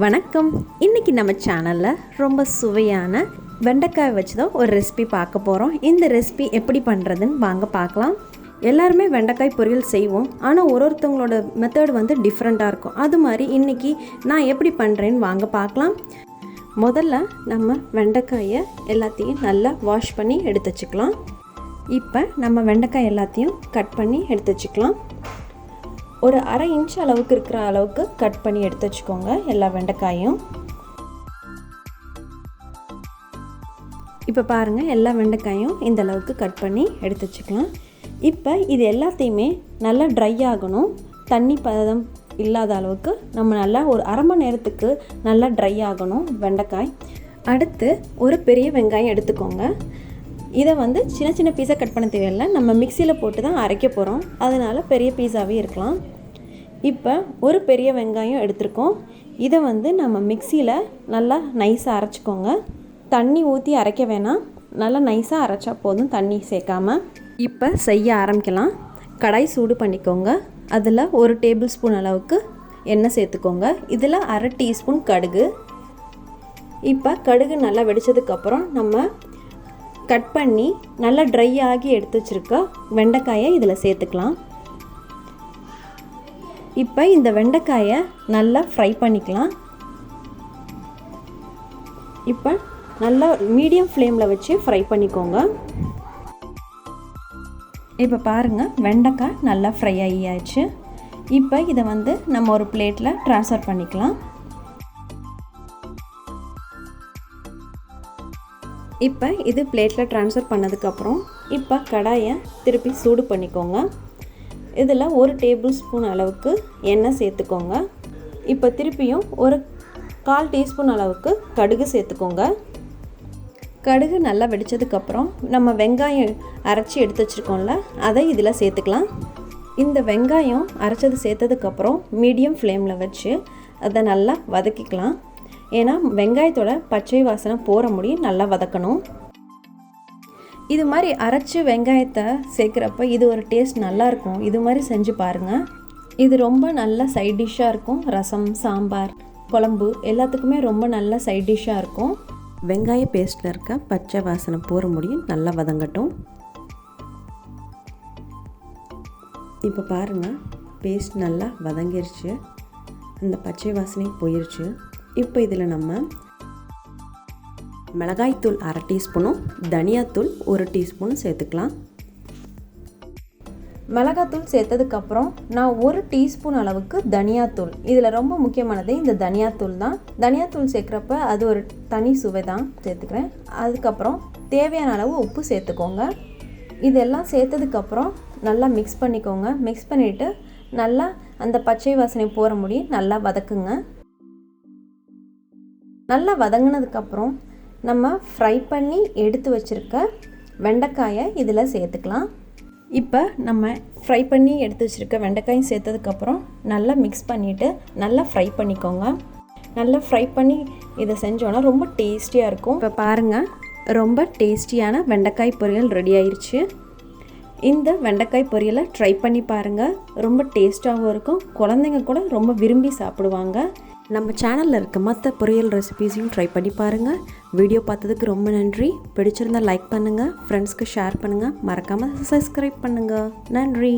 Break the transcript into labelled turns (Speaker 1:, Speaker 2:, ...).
Speaker 1: வணக்கம். இன்றைக்கி நம்ம சேனலில் ரொம்ப சுவையான வெண்டைக்காய் வச்சு தான் ஒரு ரெசிபி பார்க்க போகிறோம். இந்த ரெசிபி எப்படி பண்ணுறதுன்னு வாங்க பார்க்கலாம். எல்லாருமே வெண்டைக்காய் பொரியல் செய்வோம், ஆனால் ஒருத்தவங்களோட மெத்தட் டிஃப்ரெண்ட்டாக இருக்கும். அது மாதிரி இன்றைக்கி நான் எப்படி பண்ணுறேன்னு வாங்க பார்க்கலாம். முதல்ல நம்ம வெண்டைக்காயை எல்லாத்தையும் நல்லா வாஷ் பண்ணி எடுத்து வச்சுக்கலாம். இப்போ நம்ம வெண்டைக்காய் எல்லாத்தையும் கட் பண்ணி எடுத்து வச்சுக்கலாம். ஒரு அரை இன்ச் அளவுக்கு இருக்கிற அளவுக்கு கட் பண்ணி எடுத்து வச்சுக்கோங்க எல்லா வெண்டைக்காயும். இப்போ பாருங்கள், எல்லா வெண்டைக்காயும் இந்த அளவுக்கு கட் பண்ணி எடுத்து வச்சுக்கலாம். இப்போ இது எல்லாத்தையுமே நல்லா ட்ரை ஆகணும். தண்ணி பதம் இல்லாத அளவுக்கு நம்ம நல்லா ஒரு அரை மணி நேரத்துக்கு நல்லா ட்ரை ஆகணும் வெண்டைக்காய். அடுத்து ஒரு பெரிய வெங்காயம் எடுத்துக்கோங்க. இதை சின்ன சின்ன பீஸாக கட் பண்ண தேவையில்லை, நம்ம மிக்சியில் போட்டு தான் அரைக்க போகிறோம், அதனால் பெரிய பீஸாகவே இருக்கலாம். இப்போ ஒரு பெரிய வெங்காயம் எடுத்துருக்கோம். இதை நம்ம மிக்சியில் நல்லா நைஸாக அரைச்சிக்கோங்க. தண்ணி ஊற்றி அரைக்க வேணாம், நல்லா நைஸாக அரைச்சா போதும், தண்ணி சேர்க்காமல். இப்போ செய்ய ஆரம்பிக்கலாம். கடாய் சூடு பண்ணிக்கோங்க. அதில் ஒரு டேபிள் ஸ்பூன் அளவுக்கு எண்ணெய் சேர்த்துக்கோங்க. இதில் அரை டீஸ்பூன் கடுகு. இப்போ கடுகு நல்லா வெடித்ததுக்கப்புறம் நம்ம கட் பண்ணி நல்லா ட்ரை ஆகி எடுத்து வச்சுருக்க வெண்டைக்காயை இதில் சேர்த்துக்கலாம். இப்போ இந்த வெண்டைக்காயை நல்லா ஃப்ரை பண்ணிக்கலாம். இப்போ நல்லா மீடியம் ஃப்ளேமில் வச்சு ஃப்ரை பண்ணிக்கோங்க. இப்போ பாருங்கள், வெண்டைக்காய் நல்லா ஃப்ரை ஆகியாச்சு. இப்போ இதை நம்ம ஒரு பிளேட்டில் ட்ரான்ஸ்ஃபர் பண்ணிக்கலாம். இப்போ இது பிளேட்டில் ட்ரான்ஸ்ஃபர் பண்ணதுக்கப்புறம் இப்போ கடாயை திருப்பி சூடு பண்ணிக்கோங்க. இதில் ஒரு டேபிள் ஸ்பூன் அளவுக்கு எண்ணெய் சேர்த்துக்கோங்க. இப்போ திருப்பியும் ஒரு 1/4 டீஸ்பூன் அளவுக்கு கடுகு சேர்த்துக்கோங்க. கடுகு நல்லா வெடித்ததுக்கப்புறம் நம்ம வெங்காயம் அரைச்சி எடுத்து வச்சுருக்கோம்ல, அதை இதில் சேர்த்துக்கலாம். இந்த வெங்காயம் அரைச்சது சேர்த்ததுக்கப்புறம் மீடியம் ஃப்ளேமில் வச்சு அதை நல்லா வதக்கிக்கலாம். ஏன்னா வெங்காயத்தோட பச்சை வாசனை போகிற முடியும் நல்லா வதக்கணும். இது மாதிரி அரைச்சி வெங்காயத்தை சேர்க்குறப்ப இது ஒரு டேஸ்ட் நல்லாயிருக்கும். இது மாதிரி செஞ்சு பாருங்கள். இது ரொம்ப நல்ல சைட் டிஷ்ஷாக இருக்கும். ரசம், சாம்பார், குழம்பு எல்லாத்துக்குமே ரொம்ப நல்ல சைட் டிஷ்ஷாக இருக்கும். வெங்காய பேஸ்ட்டில் இருக்க பச்சை வாசனை போகிற முடியும் நல்லா வதங்கட்டும். இப்போ பாருங்கள், பேஸ்ட் நல்லா வதங்கிருச்சு, அந்த பச்சை வாசனை போயிடுச்சு. இப்போ இதில் நம்ம மிளகாய்த்தூள் அரை டீஸ்பூனும் தனியாத்தூள் 1 டீஸ்பூனும் சேர்த்துக்கலாம். மிளகாத்தூள் சேர்த்ததுக்கப்புறம் நான் 1 டீஸ்பூன் அளவுக்கு தனியாத்தூள், இதில் ரொம்ப முக்கியமானது இந்த தனியாத்தூள் தான். தனியாத்தூள் சேர்க்குறப்ப அது ஒரு தனி சுவை தான், சேர்த்துக்கிறேன். அதுக்கப்புறம் தேவையான அளவு உப்பு சேர்த்துக்கோங்க. இதெல்லாம் சேர்த்ததுக்கப்புறம் நல்லா மிக்ஸ் பண்ணிக்கோங்க. மிக்ஸ் பண்ணிவிட்டு நல்லா அந்த பச்சை வாசனை போகிற முடியும் நல்லா வதக்குங்க. நல்லா வதங்கினதுக்கப்புறம் நம்ம ஃப்ரை பண்ணி எடுத்து வச்சுருக்க வெண்டைக்காயை இதில் சேர்த்துக்கலாம். இப்போ நம்ம ஃப்ரை பண்ணி எடுத்து வச்சுருக்க வெண்டைக்காயும் சேர்த்ததுக்கப்புறம் நல்லா மிக்ஸ் பண்ணிவிட்டு நல்லா ஃப்ரை பண்ணிக்கோங்க. நல்லா ஃப்ரை பண்ணி இதை செஞ்சோன்னா ரொம்ப டேஸ்டியாக இருக்கும். இப்போ பாருங்கள், ரொம்ப டேஸ்டியான வெண்டைக்காய் பொரியல் ரெடி ஆயிடுச்சு. இந்த வெண்டைக்காய் பொரியலை ட்ரை பண்ணி பாருங்கள், ரொம்ப டேஸ்ட்டாகவும் இருக்கும். குழந்தைங்க கூட ரொம்ப விரும்பி சாப்பிடுவாங்க. நம்ம சேனலில் இருக்க மற்ற பொரியல் ரெசிபீஸையும் ட்ரை பண்ணி பாருங்கள். வீடியோ பார்த்ததுக்கு ரொம்ப நன்றி. பிடிச்சிருந்தால் லைக் பண்ணுங்கள், ஃப்ரெண்ட்ஸ்க்கு ஷேர் பண்ணுங்கள், மறக்காமல் சப்ஸ்கிரைப் பண்ணுங்கள். நன்றி.